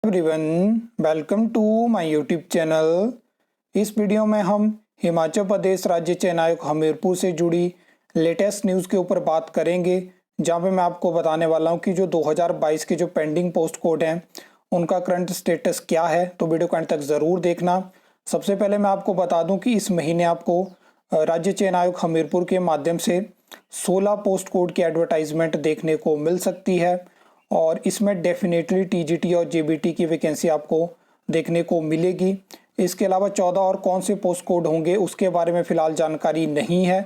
Everyone, welcome to my YouTube channel. इस video में हम हिमाचल प्रदेश राज्य चयन आयोग हमीरपुर से जुड़ी लेटेस्ट न्यूज़ के ऊपर बात करेंगे, जहां पे मैं आपको बताने वाला हूं कि जो 2022 के जो पेंडिंग पोस्ट कोड हैं उनका करंट स्टेटस क्या है। तो वीडियो को अंत तक ज़रूर देखना। सबसे पहले मैं आपको बता दूँ कि इस महीने आपको राज्य चयन आयोग हमीरपुर के माध्यम से 16 पोस्ट कोड की एडवर्टाइजमेंट देखने को मिल सकती है और इसमें डेफिनेटली टीजीटी और जेबीटी की वैकेंसी आपको देखने को मिलेगी। इसके अलावा 14 और कौन से पोस्ट कोड होंगे उसके बारे में फ़िलहाल जानकारी नहीं है।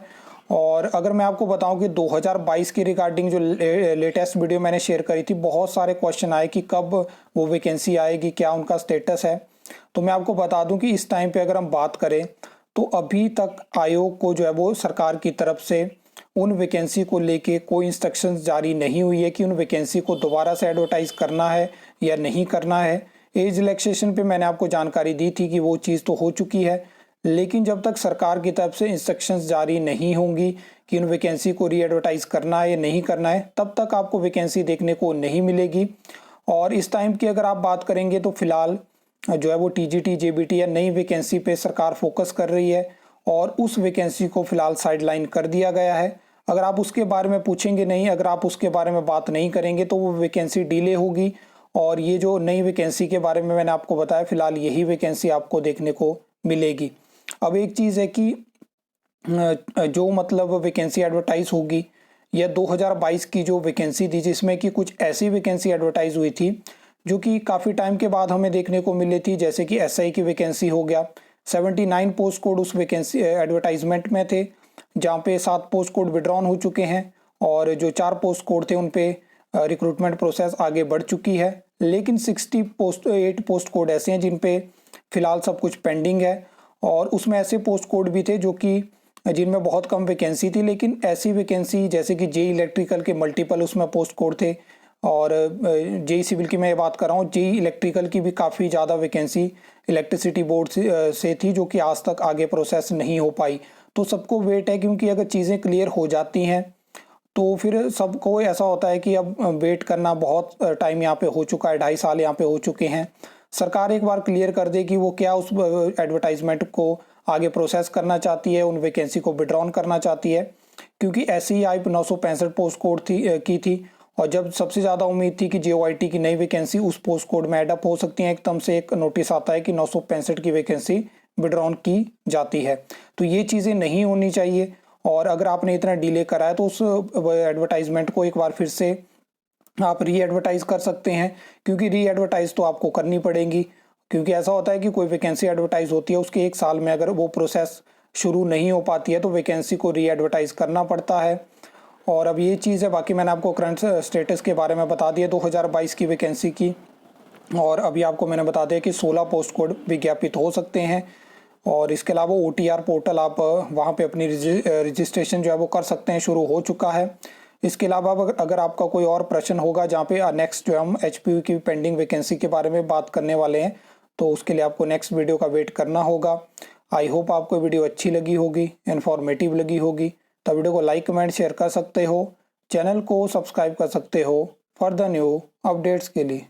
और अगर मैं आपको बताऊं कि 2022 के रिगार्डिंग जो लेटेस्ट वीडियो मैंने शेयर करी थी, बहुत सारे क्वेश्चन आए कि कब वो वैकेंसी आएगी, क्या उनका स्टेटस है। तो मैं आपको बता दूं कि इस टाइम पे अगर हम बात करें तो अभी तक आयोग को जो है वो सरकार की तरफ से उन वैकेंसी को लेके कोई इंस्ट्रक्शंस जारी नहीं हुई है कि उन वैकेंसी को दोबारा से एडवर्टाइज करना है या नहीं करना है। एज रिलैक्सेशन पे मैंने आपको जानकारी दी थी कि वो चीज़ तो हो चुकी है, लेकिन जब तक सरकार की तरफ से इंस्ट्रक्शंस जारी नहीं होंगी कि उन वैकेंसी को री एडवर्टाइज करना है या नहीं करना है, तब तक आपको वैकेंसी देखने को नहीं मिलेगी। और इस टाइम की अगर आप बात करेंगे तो फिलहाल जो है वो टीजीटी जेबीटी या नई वैकेंसी पे सरकार फोकस कर रही है और उस वैकेंसी को फिलहाल साइडलाइन कर दिया गया है। अगर आप उसके बारे में पूछेंगे नहीं, अगर आप उसके बारे में बात नहीं करेंगे तो वो वैकेंसी डिले होगी। और ये जो नई वैकेंसी के बारे में मैंने आपको बताया, फिलहाल यही वैकेंसी आपको देखने को मिलेगी। अब एक चीज़ है कि जो मतलब वैकेंसी एडवर्टाइज होगी या 2022 की जो वैकेंसी थी, जिसमें कि कुछ ऐसी वैकेंसी एडवर्टाइज हुई थी जो कि काफ़ी टाइम के बाद हमें देखने को मिली थी, जैसे कि एसआई की वैकेंसी हो गया। 79 पोस्ट कोड उस वैकेंसी एडवर्टाइजमेंट में थे, जहाँ पे 7 पोस्ट कोड विड्रॉन हो चुके हैं और जो 4 पोस्ट कोड थे उन पे रिक्रूटमेंट प्रोसेस आगे बढ़ चुकी है। लेकिन 8 पोस्ट कोड ऐसे हैं जिन पे फिलहाल सब कुछ पेंडिंग है और उसमें ऐसे पोस्ट कोड भी थे जो कि जिनमें बहुत कम वैकेंसी थी, लेकिन ऐसी वैकेंसी जैसे कि जेई इलेक्ट्रिकल के मल्टीपल उसमें पोस्ट कोड थे और जेई सिविल की मैं बात कर रहा हूँ, जेई इलेक्ट्रिकल की भी काफ़ी ज़्यादा वैकेंसी इलेक्ट्रिसिटी बोर्ड से थी जो कि आज तक आगे प्रोसेस नहीं हो पाई। तो सबको वेट है, क्योंकि अगर चीज़ें क्लियर हो जाती हैं तो फिर सबको ऐसा होता है कि अब वेट करना बहुत टाइम यहाँ पे हो चुका है, 2.5 साल यहाँ पे हो चुके हैं। सरकार एक बार क्लियर कर दे कि वो क्या उस एडवर्टाइजमेंट को आगे प्रोसेस करना चाहती है, उन वैकेंसी को विड्रॉन करना चाहती है। क्योंकि ऐसी ही आई 965 पोस्ट कोड की थी और जब सबसे ज़्यादा उम्मीद थी कि जेओआईटी की नई वैकेंसी उस पोस्ट कोड में एडअप हो सकती है, एकदम से एक नोटिस आता है कि 965 की वैकेंसी विड्रॉन की जाती है। तो ये चीज़ें नहीं होनी चाहिए और अगर आपने इतना डिले करा है तो उस एडवर्टाइजमेंट को एक बार फिर से आप री एडवर्टाइज कर सकते हैं, क्योंकि री एडवर्टाइज तो आपको करनी पड़ेगी। क्योंकि ऐसा होता है कि कोई वैकेंसी एडवर्टाइज होती है, उसके 1 साल में अगर वो प्रोसेस शुरू नहीं हो पाती है तो वैकेंसी को री एडवर्टाइज करना पड़ता है। और अब ये चीज़ है, बाकी मैंने आपको करंट स्टेटस के बारे में बता दिया 2022 की वैकेंसी की। और अभी आपको मैंने बता दिया कि 16 पोस्ट कोड विज्ञापित हो सकते हैं और इसके अलावा OTR पोर्टल आप वहाँ पे अपनी रजिस्ट्रेशन जो है वो कर सकते हैं, शुरू हो चुका है। इसके अलावा अगर आपका कोई और प्रश्न होगा, जहाँ पे नेक्स्ट जो हम HPU की पेंडिंग वैकेंसी के बारे में बात करने वाले हैं, तो उसके लिए आपको नेक्स्ट वीडियो का वेट करना होगा। आई होप आपको वीडियो अच्छी लगी होगी, इन्फॉर्मेटिव लगी होगी। तो वीडियो को लाइक कमेंट शेयर कर सकते हो, चैनल को सब्सक्राइब कर सकते हो फॉर द न्यू अपडेट्स के लिए।